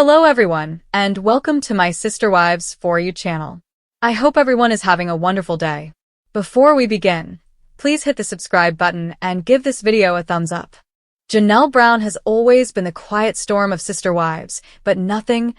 Hello everyone, and welcome to my Sister Wives For You channel. I hope everyone is having a wonderful day. Before we begin, please hit the subscribe button and give this video a thumbs up. Janelle Brown has always been the quiet storm of Sister Wives, but nothing,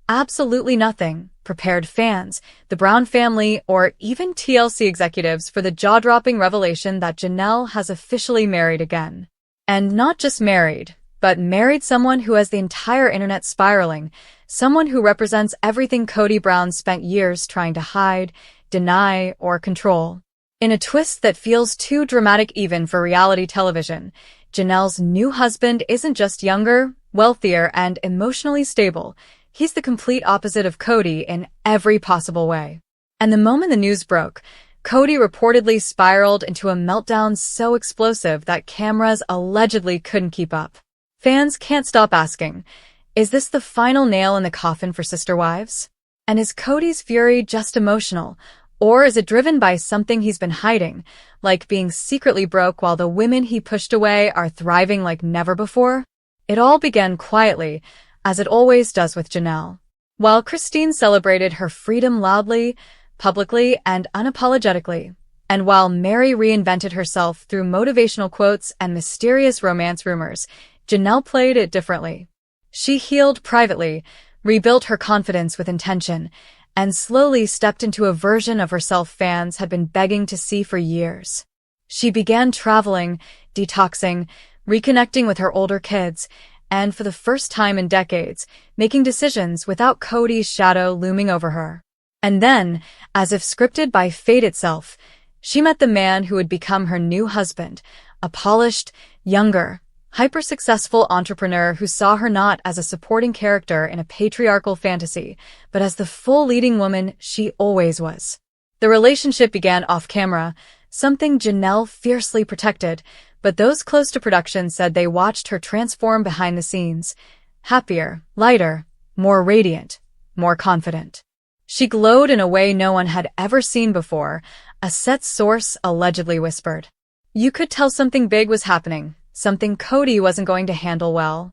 absolutely nothing, prepared fans, the Brown family, or even TLC executives for the jaw-dropping revelation that Janelle has officially married again. And not just married, but married someone who has the entire internet spiraling, someone who represents everything Kody Brown spent years trying to hide, deny, or control. In a twist that feels too dramatic even for reality television, Janelle's new husband isn't just younger, wealthier, and emotionally stable. He's the complete opposite of Kody in every possible way. And the moment the news broke, Kody reportedly spiraled into a meltdown so explosive that cameras allegedly couldn't keep up. Fans can't stop asking, is this the final nail in the coffin for Sister Wives? And is Kody's fury just emotional, or is it driven by something he's been hiding, like being secretly broke while the women he pushed away are thriving like never before? It all began quietly, as it always does with Janelle. While Christine celebrated her freedom loudly, publicly, and unapologetically, and while Mary reinvented herself through motivational quotes and mysterious romance rumors, Janelle played it differently. She healed privately, rebuilt her confidence with intention, and slowly stepped into a version of herself fans had been begging to see for years. She began traveling, detoxing, reconnecting with her older kids, and for the first time in decades, making decisions without Kody's shadow looming over her. And then, as if scripted by fate itself, she met the man who would become her new husband, a polished, younger, hyper-successful entrepreneur who saw her not as a supporting character in a patriarchal fantasy, but as the full leading woman she always was. The relationship began off-camera, something Janelle fiercely protected, but those close to production said they watched her transform behind the scenes, happier, lighter, more radiant, more confident. She glowed in a way no one had ever seen before, a set source allegedly whispered. You could tell something big was happening, something Kody wasn't going to handle well.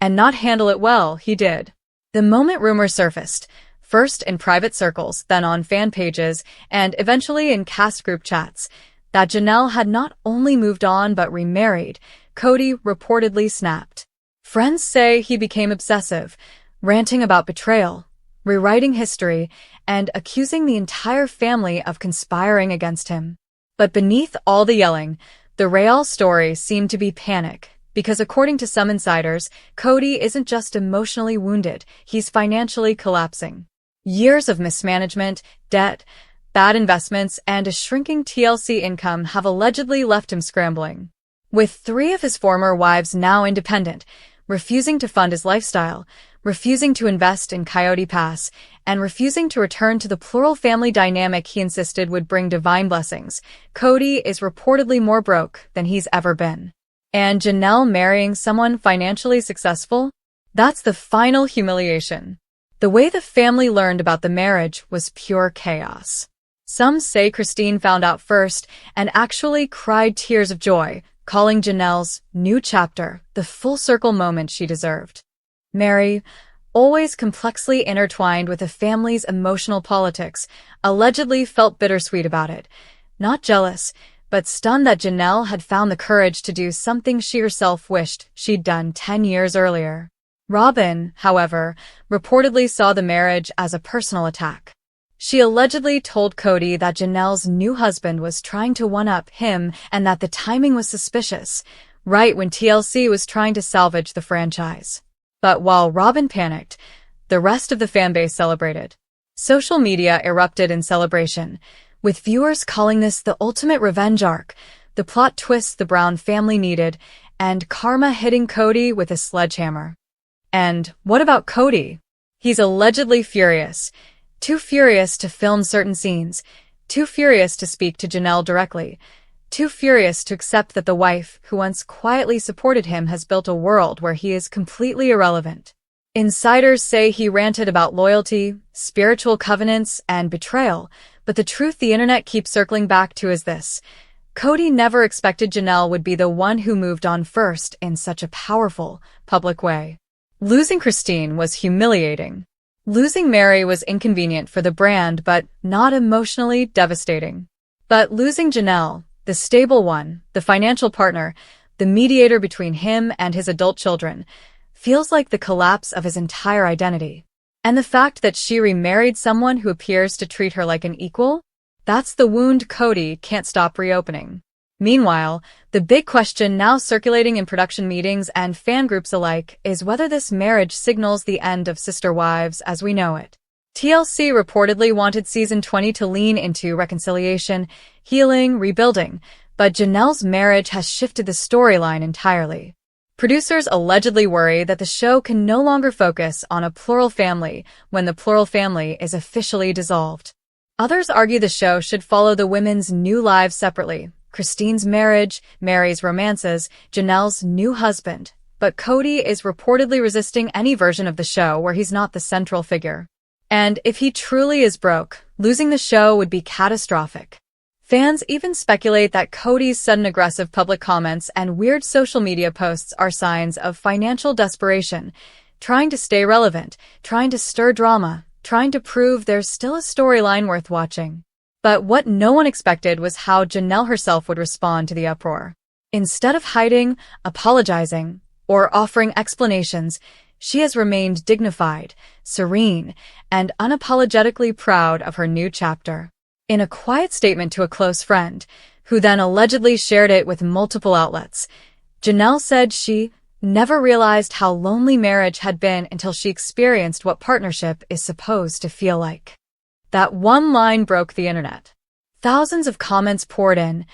And not handle it well, he did. The moment rumors surfaced, first in private circles, then on fan pages, and eventually in cast group chats, that Janelle had not only moved on but remarried, Kody reportedly snapped. Friends say he became obsessive, ranting about betrayal, rewriting history, and accusing the entire family of conspiring against him. But beneath all the yelling, the real story seemed to be panic, because according to some insiders, Kody isn't just emotionally wounded, he's financially collapsing. Years of mismanagement, debt, bad investments, and a shrinking TLC income have allegedly left him scrambling. With 3 of his former wives now independent, refusing to fund his lifestyle, refusing to invest in Coyote Pass, and refusing to return to the plural family dynamic he insisted would bring divine blessings, Kody is reportedly more broke than he's ever been. And Janelle marrying someone financially successful? That's the final humiliation. The way the family learned about the marriage was pure chaos. Some say Christine found out first and actually cried tears of joy, calling Janelle's new chapter the full-circle moment she deserved. Mary, always complexly intertwined with the family's emotional politics, allegedly felt bittersweet about it. Not jealous, but stunned that Janelle had found the courage to do something she herself wished she'd done 10 years earlier. Robin, however, reportedly saw the marriage as a personal attack. She allegedly told Kody that Janelle's new husband was trying to one-up him and that the timing was suspicious, right when TLC was trying to salvage the franchise. But while Robin panicked, the rest of the fanbase celebrated. Social media erupted in celebration, with viewers calling this the ultimate revenge arc, the plot twist the Brown family needed, and karma hitting Kody with a sledgehammer. And what about Kody? He's allegedly furious. Too furious to film certain scenes, too furious to speak to Janelle directly, too furious to accept that the wife who once quietly supported him has built a world where he is completely irrelevant. Insiders say he ranted about loyalty, spiritual covenants, and betrayal, but the truth the internet keeps circling back to is this. Kody never expected Janelle would be the one who moved on first in such a powerful, public way. Losing Christine was humiliating. Losing Mary was inconvenient for the brand, but not emotionally devastating. But losing Janelle, the stable one, the financial partner, the mediator between him and his adult children, feels like the collapse of his entire identity. And the fact that she remarried someone who appears to treat her like an equal? That's the wound Cody can't stop reopening. Meanwhile, the big question now circulating in production meetings and fan groups alike is whether this marriage signals the end of Sister Wives as we know it. TLC reportedly wanted season 20 to lean into reconciliation, healing, rebuilding, but Janelle's marriage has shifted the storyline entirely. Producers allegedly worry that the show can no longer focus on a plural family when the plural family is officially dissolved. Others argue the show should follow the women's new lives separately. Christine's marriage, Mary's romances, Janelle's new husband. But Cody is reportedly resisting any version of the show where he's not the central figure. And if he truly is broke, losing the show would be catastrophic. Fans even speculate that Cody's sudden aggressive public comments and weird social media posts are signs of financial desperation, trying to stay relevant, trying to stir drama, trying to prove there's still a storyline worth watching. But what no one expected was how Janelle herself would respond to the uproar. Instead of hiding, apologizing, or offering explanations, she has remained dignified, serene, and unapologetically proud of her new chapter. In a quiet statement to a close friend, who then allegedly shared it with multiple outlets, Janelle said she never realized how lonely marriage had been until she experienced what partnership is supposed to feel like. That one line broke the internet. Thousands of comments poured in,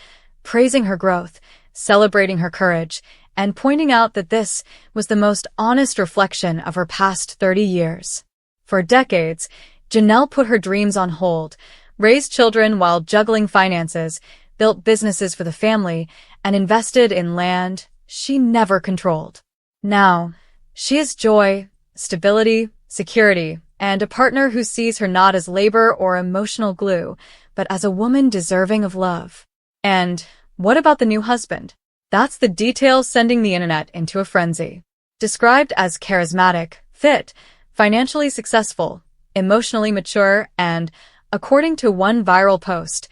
praising her growth, celebrating her courage, and pointing out that this was the most honest reflection of her past 30 years. For decades, Janelle put her dreams on hold, raised children while juggling finances, built businesses for the family, and invested in land she never controlled. Now, she has joy, stability, security, and a partner who sees her not as labor or emotional glue, but as a woman deserving of love. And what about the new husband? That's the detail sending the internet into a frenzy. Described as charismatic, fit, financially successful, emotionally mature, and, according to one viral post,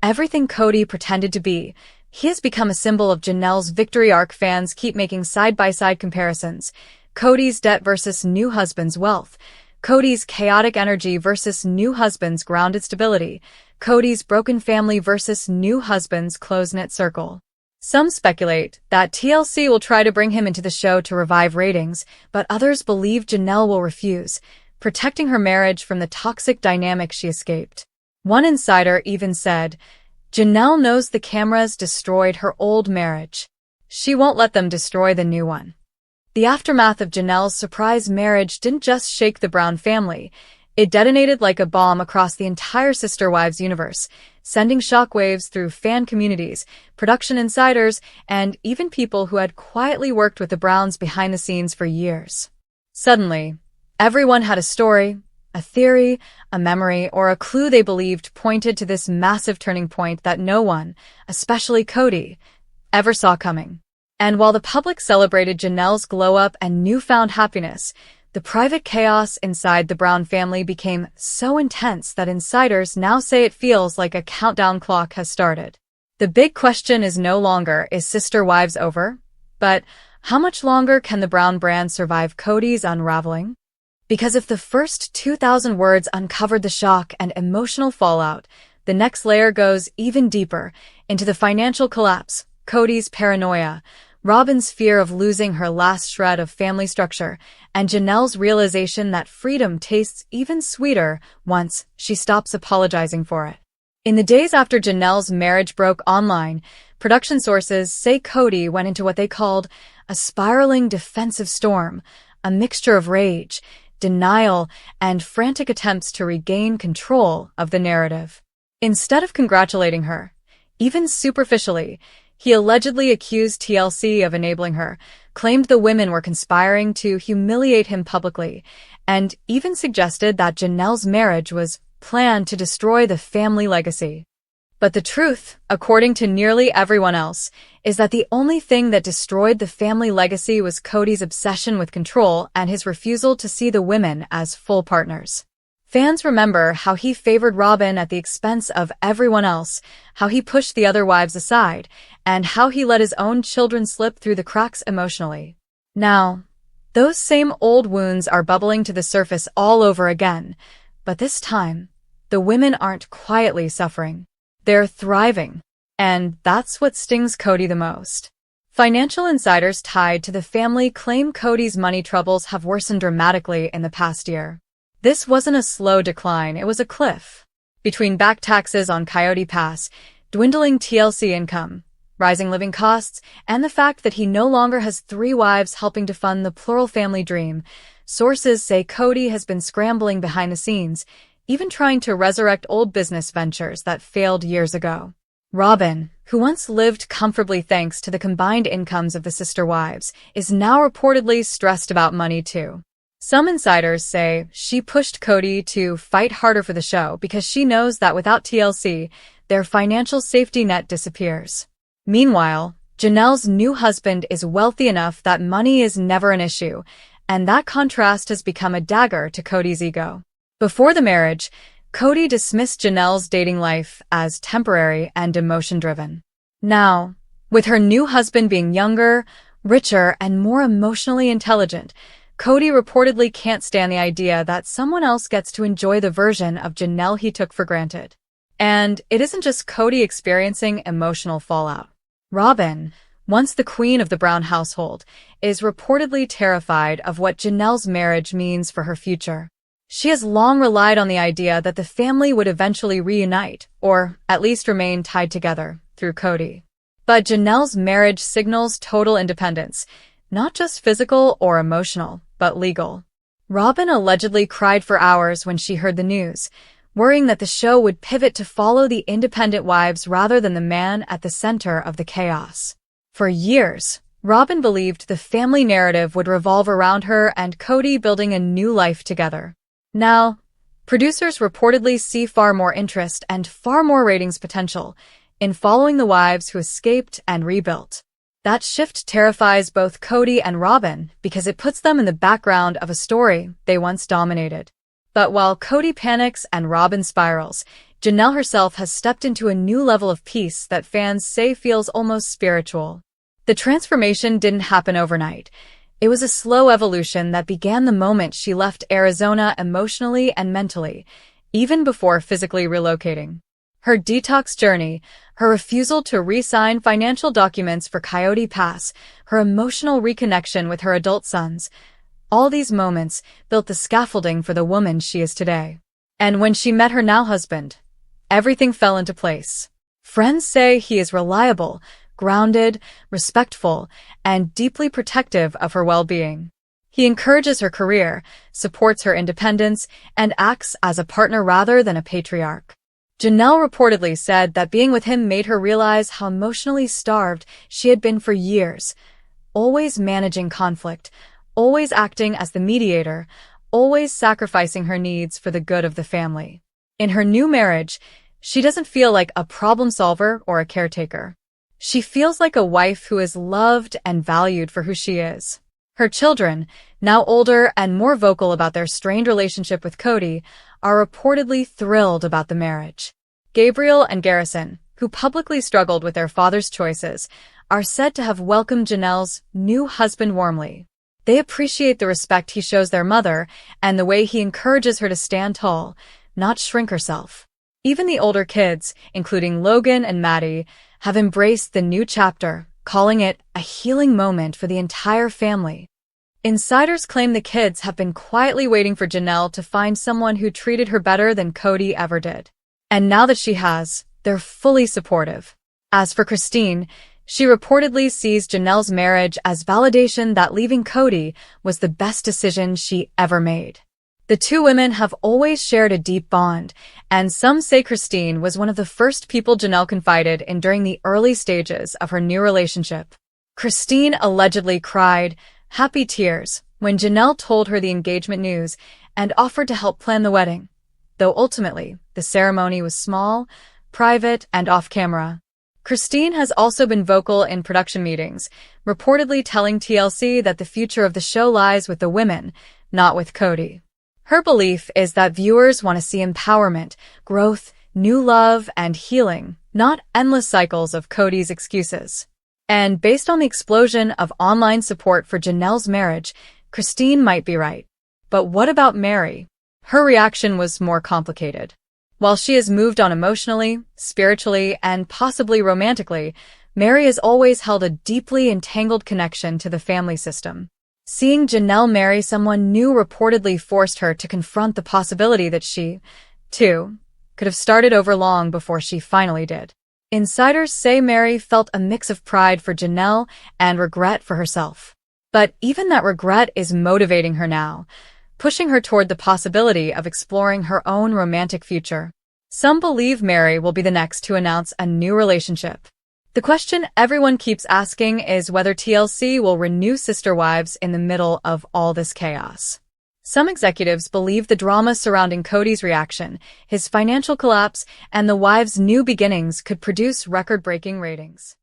everything Cody pretended to be, he has become a symbol of Janelle's victory arc. Fans keep making side-by-side comparisons. Cody's debt versus new husband's wealth. Cody's chaotic energy versus new husband's grounded stability. Cody's broken family versus new husband's close-knit circle. Some speculate that TLC will try to bring him into the show to revive ratings, but others believe Janelle will refuse, protecting her marriage from the toxic dynamic she escaped. One insider even said, Janelle knows the cameras destroyed her old marriage. She won't let them destroy the new one. The aftermath of Janelle's surprise marriage didn't just shake the Brown family. It detonated like a bomb across the entire Sister Wives universe, sending shockwaves through fan communities, production insiders, and even people who had quietly worked with the Browns behind the scenes for years. Suddenly, everyone had a story, a theory, a memory, or a clue they believed pointed to this massive turning point that no one, especially Cody, ever saw coming. And while the public celebrated Janelle's glow-up and newfound happiness, the private chaos inside the Brown family became so intense that insiders now say it feels like a countdown clock has started. The big question is no longer, is Sister Wives over? But how much longer can the Brown brand survive Cody's unraveling? Because if the first 2,000 words uncovered the shock and emotional fallout, the next layer goes even deeper into the financial collapse, Cody's paranoia, Robin's fear of losing her last shred of family structure, and Janelle's realization that freedom tastes even sweeter once she stops apologizing for it. In the days after Janelle's marriage broke online, production sources say Cody went into what they called a spiraling defensive storm, a mixture of rage, denial, and frantic attempts to regain control of the narrative. Instead of congratulating her, even superficially, he allegedly accused TLC of enabling her, claimed the women were conspiring to humiliate him publicly, and even suggested that Janelle's marriage was planned to destroy the family legacy. But the truth, according to nearly everyone else, is that the only thing that destroyed the family legacy was Cody's obsession with control and his refusal to see the women as full partners. Fans remember how he favored Robin at the expense of everyone else, how he pushed the other wives aside, and how he let his own children slip through the cracks emotionally. Now, those same old wounds are bubbling to the surface all over again, but this time, the women aren't quietly suffering. They're thriving, and that's what stings Cody the most. Financial insiders tied to the family claim Cody's money troubles have worsened dramatically in the past year. This wasn't a slow decline, it was a cliff. Between back taxes on Coyote Pass, dwindling TLC income, rising living costs, and the fact that he no longer has 3 wives helping to fund the plural family dream, sources say Cody has been scrambling behind the scenes, even trying to resurrect old business ventures that failed years ago. Robin, who once lived comfortably thanks to the combined incomes of the sister wives, is now reportedly stressed about money too. Some insiders say she pushed Cody to fight harder for the show because she knows that without TLC, their financial safety net disappears. Meanwhile, Janelle's new husband is wealthy enough that money is never an issue, and that contrast has become a dagger to Cody's ego. Before the marriage, Cody dismissed Janelle's dating life as temporary and emotion-driven. Now, with her new husband being younger, richer, and more emotionally intelligent, Cody reportedly can't stand the idea that someone else gets to enjoy the version of Janelle he took for granted. And it isn't just Cody experiencing emotional fallout. Robin, once the queen of the Brown household, is reportedly terrified of what Janelle's marriage means for her future. She has long relied on the idea that the family would eventually reunite, or at least remain tied together, through Cody. But Janelle's marriage signals total independence, not just physical or emotional, but legal. Robin allegedly cried for hours when she heard the news, worrying that the show would pivot to follow the independent wives rather than the man at the center of the chaos. For years, Robin believed the family narrative would revolve around her and Cody building a new life together. Now, producers reportedly see far more interest and far more ratings potential in following the wives who escaped and rebuilt. That shift terrifies both Cody and Robin because it puts them in the background of a story they once dominated. But while Cody panics and Robin spirals, Janelle herself has stepped into a new level of peace that fans say feels almost spiritual. The transformation didn't happen overnight. It was a slow evolution that began the moment she left Arizona emotionally and mentally, even before physically relocating. Her detox journey, her refusal to re-sign financial documents for Coyote Pass, her emotional reconnection with her adult sons, all these moments built the scaffolding for the woman she is today. And when she met her now husband, everything fell into place. Friends say he is reliable, grounded, respectful, and deeply protective of her well-being. He encourages her career, supports her independence, and acts as a partner rather than a patriarch. Janelle reportedly said that being with him made her realize how emotionally starved she had been for years, always managing conflict, always acting as the mediator, always sacrificing her needs for the good of the family. In her new marriage, she doesn't feel like a problem solver or a caretaker. She feels like a wife who is loved and valued for who she is. Her children, now older and more vocal about their strained relationship with Cody, are reportedly thrilled about the marriage. Gabriel and Garrison, who publicly struggled with their father's choices, are said to have welcomed Janelle's new husband warmly. They appreciate the respect he shows their mother and the way he encourages her to stand tall, not shrink herself. Even the older kids, including Logan and Maddie, have embraced the new chapter, calling it a healing moment for the entire family. Insiders claim the kids have been quietly waiting for Janelle to find someone who treated her better than Cody ever did. And now that she has, they're fully supportive. As for Christine, she reportedly sees Janelle's marriage as validation that leaving Cody was the best decision she ever made. The two women have always shared a deep bond, and some say Christine was one of the first people Janelle confided in during the early stages of her new relationship. Christine allegedly cried happy tears when Janelle told her the engagement news and offered to help plan the wedding. Though ultimately, the ceremony was small, private and off-camera. Christine has also been vocal in production meetings, reportedly telling TLC that the future of the show lies with the women, not with Cody. Her belief is that viewers want to see empowerment, growth, new love, and healing, not endless cycles of Cody's excuses. And based on the explosion of online support for Janelle's marriage, Christine might be right. But what about Mary? Her reaction was more complicated. While she has moved on emotionally, spiritually, and possibly romantically, Mary has always held a deeply entangled connection to the family system. Seeing Janelle marry someone new reportedly forced her to confront the possibility that she, too, could have started over long before she finally did. Insiders say Mary felt a mix of pride for Janelle and regret for herself. But even that regret is motivating her now, pushing her toward the possibility of exploring her own romantic future. Some believe Mary will be the next to announce a new relationship. The question everyone keeps asking is whether TLC will renew Sister Wives in the middle of all this chaos. Some executives believe the drama surrounding Cody's reaction, his financial collapse, and the wives' new beginnings could produce record-breaking ratings.